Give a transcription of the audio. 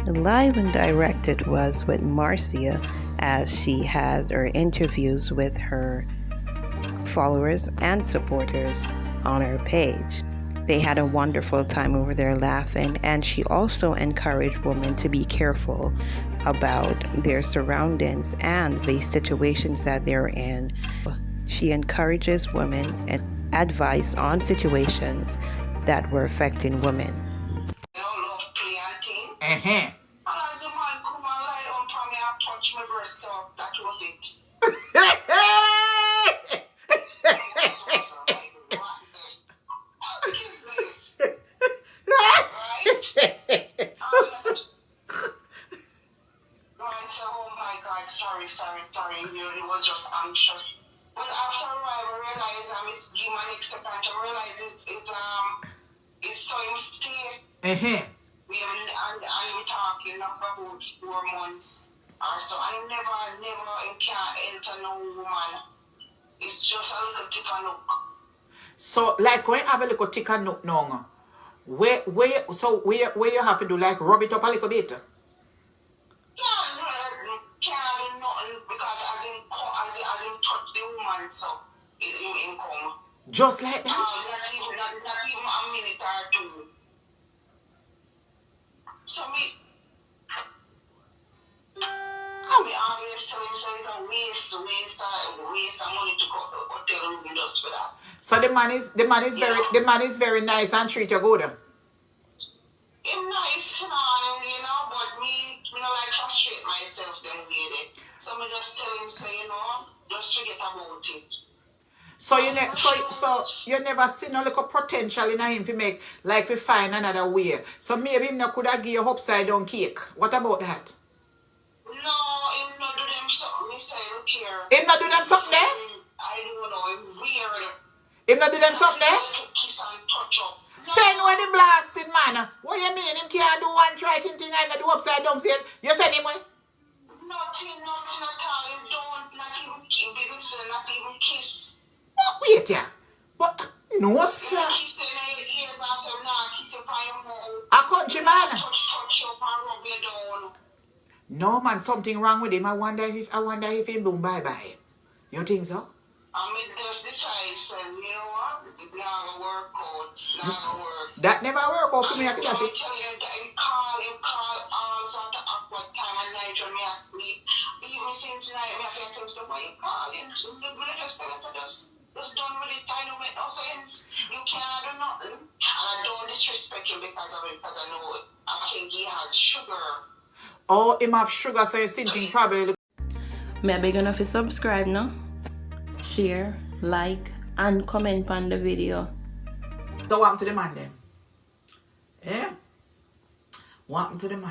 Live and direct it was with Marcia, as she has her interviews with her followers and supporters on her page. They had a wonderful time over there laughing, and she also encouraged women to be careful about their surroundings and the situations that they're in. She encourages women and advice on situations that were affecting women. Uh-huh. That was it. What is this? Right? Right, so, oh my God, sorry. It was just anxious. But after a while, I realized I was giving my next second. I realized it's so mistake. Uh-huh. And we're talking of about 4 months or so. I never can enter no woman. It's just a little tip and look. So, like, when you have a little tick and nook now, where you have to do, like, rub it up a little bit? Can't do nothing because as in touch the woman, so in come. Just like that? Not even a minute or two. So me always tell him it's a waste of money to go hotel room just for that. So the man is very nice and treat you good. Him nice, but me don't like frustrate myself them way there. So me just tell him say, just forget about it. So you never see no little potential in him to make, like, we find another way. So maybe him not could have give you upside down cake. What about that? No, him not do them something. Me say I don't care. Him not do them something there? I don't know. Him weird. Him not do them something there? Kiss and touch up. Send when the blasted man. What you mean? Him can't do one striking thing and do upside down. You send him away? Nothing at all. Him don't. Not even kiss. What? Wait here. But no, sir. Kiss them in the ear and say, nah, kiss you by your mouth. A country man. Touch up and rub you down. No, man, something wrong with him. I wonder if he boom bye-bye. You think so? I mean, just decide, say, you know what? It's not going to work out. It's not going to work. That never work out for me. I tell you that him call all sort of awkward time and night when me asleep. Even since night, me have to tell him, so why you calling? Just tell us, just done with it. I don't make no sense. You can't do nothing. And I don't disrespect him because of it, because I know it. I think he has sugar. Oh, him have sugar, so you're thinking probably. May I beg enough to subscribe now? Share, like, and comment on the video. So what happened to the man then? Eh? What happened to the man?